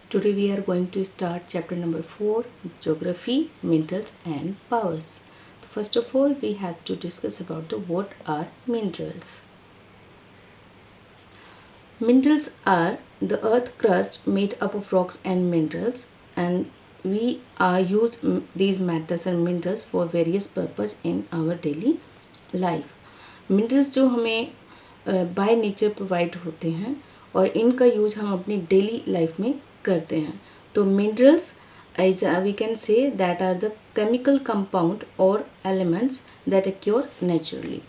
Today we are going to start chapter number 4, Geography, Minerals and Powers. First of all, we have to discuss about what are minerals. Minerals are the earth crust made up of rocks and minerals, and we use these metals and minerals for various purpose in our daily life. Minerals जो हमें by nature provide होते हैं और इनका use हम अपनी daily life में करते हैं. तो minerals as we can say that are the chemical compound और एलिमेंट्स दैट अक्योर नेचुरली.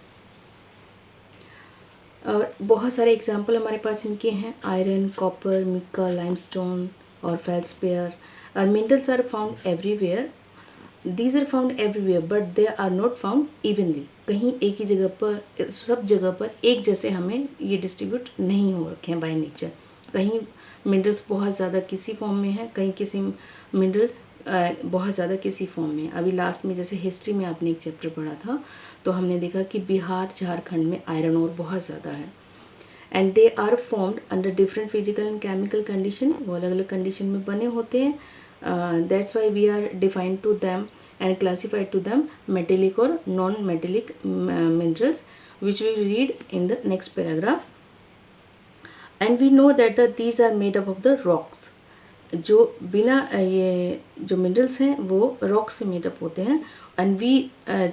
और बहुत सारे एग्जांपल हमारे पास इनके हैं. आयरन, कॉपर, मिका, लाइमस्टोन और फेल्सपेयर. और minerals are found everywhere. These are found everywhere but they are not found evenly. कहीं एक ही जगह पर, सब जगह पर एक जैसे हमें ये डिस्ट्रीब्यूट नहीं हो रखे हैं बाय नेचर. कहीं मिनरल्स बहुत ज़्यादा किसी फॉर्म में है, कहीं किसी मिनरल बहुत ज़्यादा किसी फॉर्म में. अभी लास्ट में जैसे हिस्ट्री में आपने एक चैप्टर पढ़ा था तो हमने देखा कि बिहार, झारखंड में आयरन और बहुत ज़्यादा है. And they are formed under different physical and chemical condition. वो अलग अलग कंडीशन में बने होते हैं. That's why we are defined to them and classified to them metallic or non-metallic minerals, which we will read in the next paragraph. And we know that these are made up of the rocks. जो बिना ये जो minerals हैं वो rocks से made up होते हैं. And we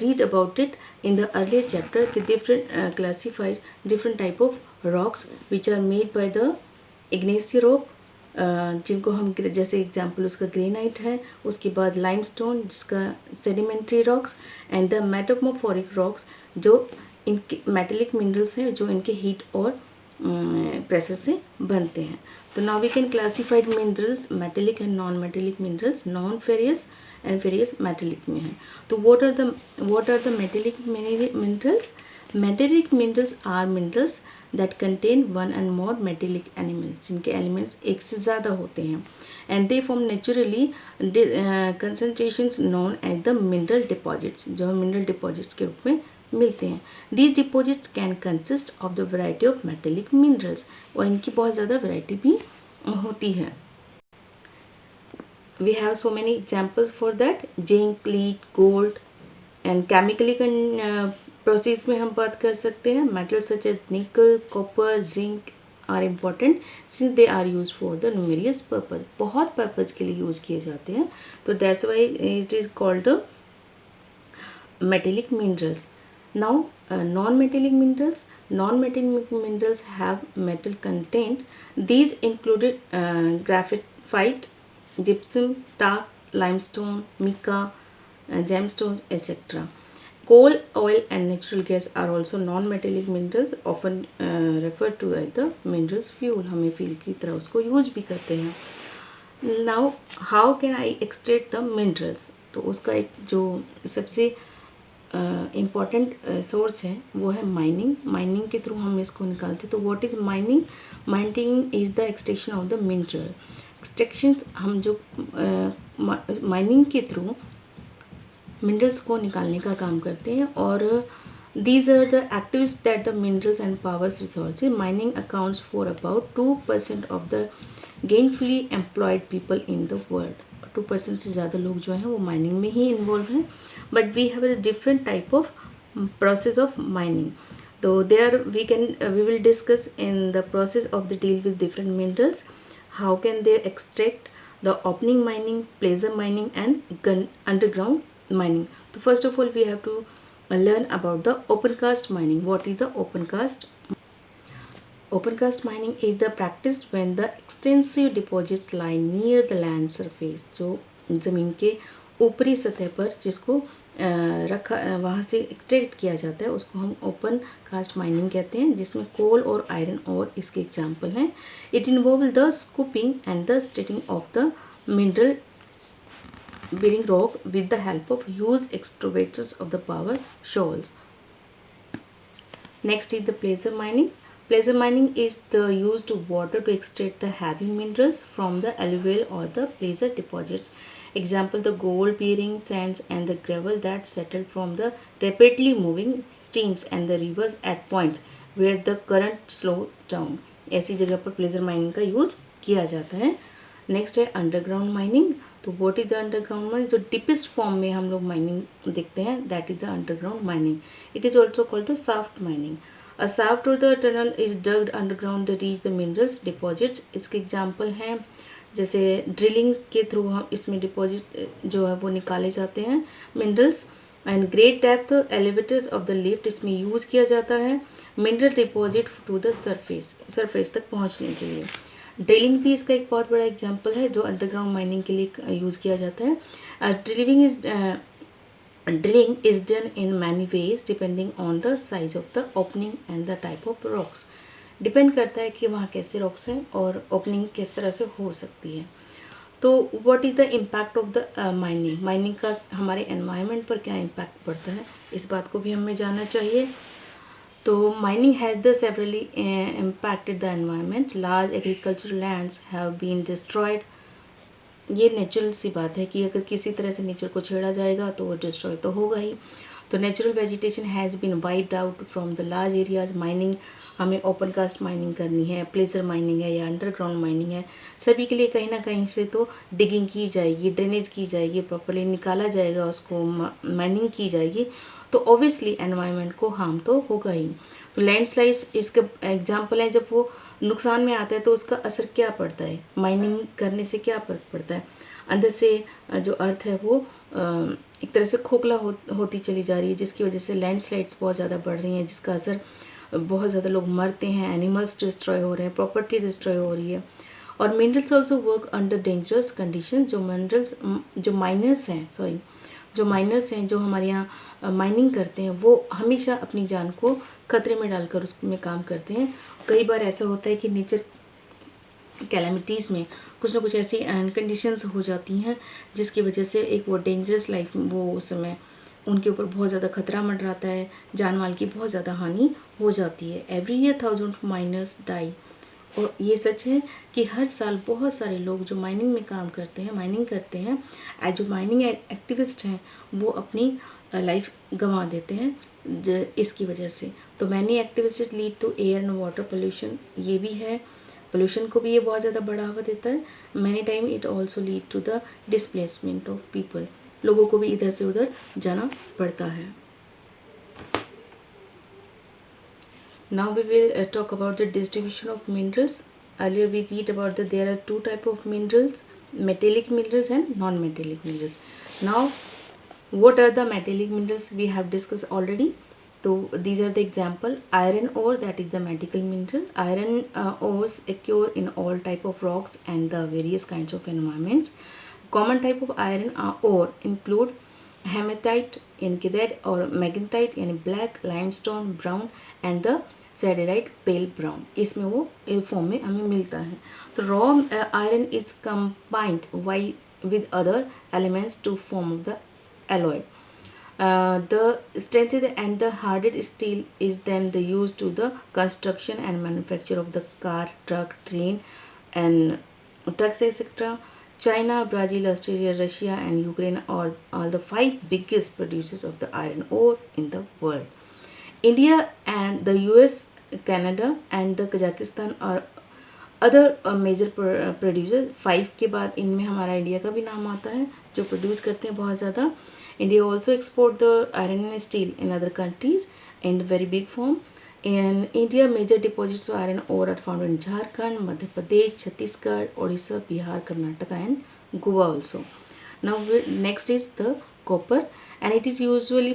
read about it in the earlier chapter कि different classified different type of rocks which are made by the igneous rock, जिनको हम जैसे एग्जाम्पल उसका ग्रेनाइट है, उसके बाद लाइमस्टोन जिसका sedimentary rocks, and the metamorphic rocks जो इनके मेटेलिक मिनरल्स हैं जो इनके हीट और प्रेशर से बनते हैं. तो now we can classified minerals metallic and non metallic minerals. Non ferrous and ferrous metallic में है. तो what are the metallic minerals? Metallic minerals are minerals that contain one and more metallic elements, जिनके elements एक से ज़्यादा होते हैं. and they form naturally concentrations known as the mineral deposits, जो mineral deposits के रूप में मिलते हैं. these deposits can consist of the variety of metallic minerals, और इनकी बहुत ज़्यादा variety भी होती है. we have so many examples for that. zinc, lead, gold, and chemically process में हम बात कर सकते हैं. Metal such as nickel, copper, zinc are important since they are use for the numerous purpose. बहुत पर्पज के लिए यूज किए जाते हैं. तो that's why it is called the metallic minerals. Now non metallic minerals. Non metallic minerals have metal content. These included graphite, gypsum, talc, limestone, mica, gemstones etc. Coal, oil and natural gas are also non-metallic minerals, often referred to as the minerals fuel. हमें fuel की तरह उसको use भी करते हैं. Now, how can I extract the minerals? तो उसका एक जो सबसे important source है वो है mining. Mining के थ्रू हम इसको निकालते हैं. तो what is mining? Mining is the extraction of the mineral. Extractions हम जो mining के थ्रू मिनरल्स को निकालने का काम करते हैं. और these are the activities that the minerals and powers resources. Mining accounts for about 2% of the gainfully employed people in the world. 2% से ज़्यादा लोग जो हैं वो माइनिंग में ही इन्वॉल्व हैं. But we have a different type of process of mining. तो there we will discuss in the process of the deal with different minerals. How can they extract the opening mining, pleasure mining and underground mining. So first of all we have to learn about the open cast mining. What is the open cast? Open cast mining is the practice when the extensive deposits lie near the land surface. जो ज़मीन के ऊपरी सतह पर जिसको रखा वहाँ से एक्सट्रैक्ट किया जाता है उसको हम ओपन कास्ट माइनिंग कहते हैं, जिसमें कोल और आयरन और इसके एग्जाम्पल हैं. It involve the scooping and the स्टेटिंग of the mineral bearing rock with the help of huge excavators of the power shoals. Next is the placer mining. Placer mining is the use of water to extract the heavy minerals from the alluvial or the placer deposits. Example, the gold bearing sands and the gravel that settle from the rapidly moving streams and the rivers at points where the current slow down. ऐसी जगह पर pleasure mining का use किया जाता है. Next है underground mining. तो what is the underground mining, जो डीपेस्ट फॉर्म में हम लोग माइनिंग देखते हैं, that is the underground mining. It is also called the shaft mining. A shaft और the tunnel is dug underground the reach the minerals deposits. इसके example हैं जैसे ड्रिलिंग के थ्रू हम इसमें डिपॉजिट जो है वो निकाले जाते हैं minerals. And great depth elevators of the lift इसमें यूज किया जाता है mineral deposit to the surface तक पहुंचने के लिए। ड्रिलिंग भी इसका एक बहुत बड़ा एग्जांपल है जो अंडरग्राउंड माइनिंग के लिए यूज़ किया जाता है। Drilling is done in many ways depending on the size of the opening and the type of rocks. Depend करता है कि वहाँ कैसे रॉक्स हैं और ओपनिंग किस तरह से हो सकती है। तो what is the impact of the mining का हमारे एनवायरनमेंट पर क्या इम्पैक्ट पड़ता है, इस बात को भी हमें जानना चाहिए। तो mining has the severely impacted the environment. Large agricultural lands have been destroyed. ये नेचुरल सी बात है कि अगर किसी तरह से नेचर को छेड़ा जाएगा तो वो डिस्ट्रॉय तो होगा ही। तो natural vegetation has been wiped out from the large areas. Mining, हमें ओपन कास्ट माइनिंग करनी है, प्लेसर माइनिंग है या अंडरग्राउंड माइनिंग है, सभी के लिए कहीं ना कहीं से तो डिगिंग की जाएगी, ड्रेनेज की जाएगी, प्रॉपर्ली निकाला जाएगा, उसको माइनिंग की जाएगी, तो ऑब्वियसली एनवायरनमेंट को हार्म तो होगा ही। तो लैंडस्लाइड्स इसका एग्जाम्पल है, जब वो नुकसान में आता है तो उसका असर क्या पड़ता है, माइनिंग करने से क्या फर्क पड़ता है, अंदर से जो अर्थ है वो एक तरह से खोखला होती चली जा रही है, जिसकी वजह से लैंडस्लाइड्स बहुत ज़्यादा बढ़ रही हैं, जिसका असर बहुत ज़्यादा लोग मरते हैं, एनिमल्स डिस्ट्रॉय हो रहे हैं, प्रॉपर्टी डिस्ट्रॉय हो रही है। और minerals also work under dangerous condition. जो माइनर्स हैं जो हमारे यहाँ माइनिंग करते हैं वो हमेशा अपनी जान को खतरे में डालकर उसमें काम करते हैं। कई बार ऐसा होता है कि नेचर कैलेमिटीज़ में कुछ ना कुछ ऐसी कंडीशंस हो जाती हैं जिसकी वजह से एक वो डेंजरस लाइफ, वो उस समय उनके ऊपर बहुत ज़्यादा खतरा मंडराता है, जान माल की बहुत ज़्यादा हानि हो जाती है। Every year 1000 miners die. और ये सच है कि हर साल बहुत सारे लोग जो माइनिंग में काम करते हैं, माइनिंग करते हैं, जो माइनिंग एक्टिविस्ट हैं वो अपनी लाइफ गंवा देते हैं इसकी वजह से। तो many activist lead to air and water pollution, ये भी है, पोल्यूशन को भी ये बहुत ज़्यादा बढ़ावा देता है। Many time it also lead to the displacement of people, लोगों को भी इधर से उधर जाना पड़ता है। Now we will talk about the distribution of minerals. Earlier we read about that there are two type of minerals, metallic minerals and non-metallic minerals. Now what are the metallic minerals we have discussed already. So these are the example. Iron ore, that is the medical mineral. Iron ores occur in all type of rocks and the various kinds of environments. Common type of iron ore include hematite यानी red or magnetite यानी black, limestone brown and the siderite pale brown, इसमें वो form में हमें मिलता है। तो raw iron is combined with other elements to form the alloy. The strengthened and the hardened steel is then the used to the construction and manufacture of the car, truck, train and trucks etc. China, Brazil, Australia, Russia and Ukraine are all the 5 biggest producers of the iron ore in the world. India and the US, Canada and the Kazakhstan are other major producer. 5 के बाद इनमें हमारा India का भी नाम आता है जो प्रोड्यूस करते हैं बहुत ज़्यादा। India also export the iron and steel in other countries in very big form. In India major deposits of iron ore are found in Jharkhand, Madhya Pradesh, Chhattisgarh, Orissa, Bihar, Karnataka and Goa also. Now next is the copper and it is usually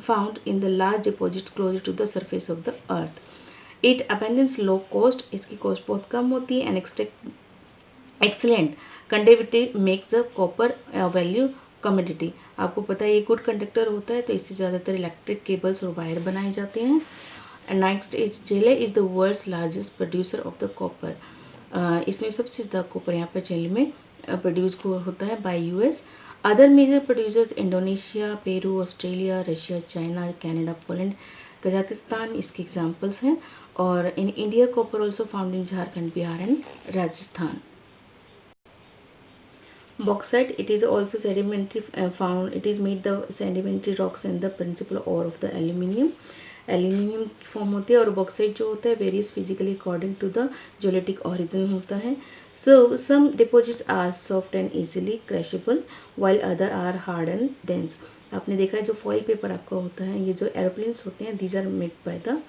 found in the large deposits closer to the surface of the earth. It abundance low cost, इसकी cost बहुत कम होती है, and excellent conductivity makes the copper value commodity. आपको पता है ये good conductor होता है तो इससे ज़्यादातर इलेक्ट्रिक केबल्स और वायर बनाए जाते हैं। Next is Chile is the world's largest producer of the copper. इसमें सबसे ज़्यादा कॉपर यहाँ पर चिले में प्रोड्यूस होता है by US. Other major producers Indonesia, Peru, Australia, Russia, China, Canada, Poland, Kazakhstan इसके एग्जांपल्स हैं। और in India copper also found in Jharkhand, Bihar and Rajasthan. Bauxite, it is also sedimentary found. It is made the sedimentary rocks and the principal ore of the aluminium. Aluminium की form होती है, और bauxite जो होता है varies physically according to the geologic origin होता है. So some deposits are soft and easily crushable while other are hard and dense. आपने देखा है जो फॉइल पेपर आपका होता है, ये जो एरोप्लेन्स होते हैं, these are made by the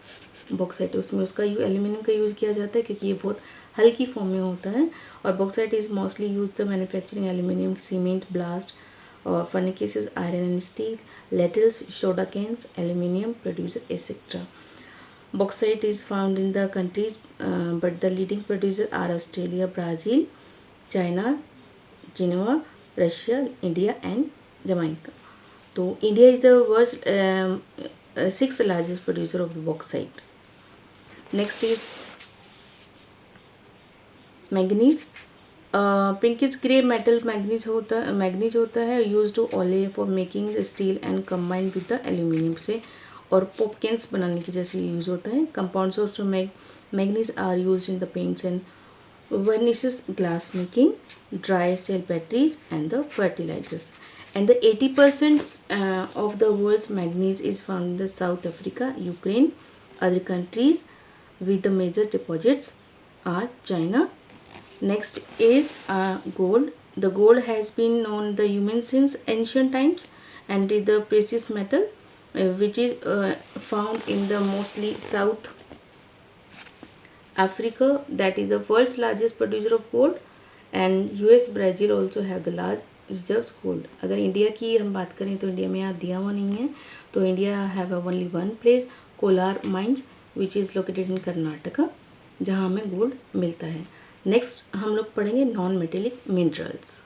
bauxite. उसमें उसका एल्यूमिनियम का यूज़ किया जाता है क्योंकि ये बहुत हल्की फॉर्म में होता है. और bauxite is mostly use the manufacturing aluminium, cement, blast और फर्नेसेस, आयरन एंड स्टील, लेटल्स, soda cans, aluminium producer etcetera. Bauxite is found in the countries, but the leading producers are Australia, Brazil, China, Geneva, Russia, India and Jamaica. So India is the world's sixth largest producer of bauxite. Next is manganese. Pinkish grey metal manganese होता है use to alloy for making steel and combined with the aluminium से और pop cans बनाने की जैसे use होता है. Compounds of manganese are use in the paints and varnishes, glass making, dry cell batteries and the fertilizers. And the 80% of the world's manganese is found in the South Africa, Ukraine. Other countries with the major deposits are China. Next is gold. The gold has been known the human since ancient times and is the precious metal which is found in the mostly South Africa. That is the world's largest producer of gold. And US, Brazil also have the large reserves gold. अगर India की हम बात करें तो India में यहाँ दिया हुआ नहीं है, तो India have only one place, Kolar mines which is located in Karnataka, जहाँ हमें गोल्ड मिलता है. नेक्स्ट हम लोग पढ़ेंगे नॉन मेटेलिक मिनरल्स.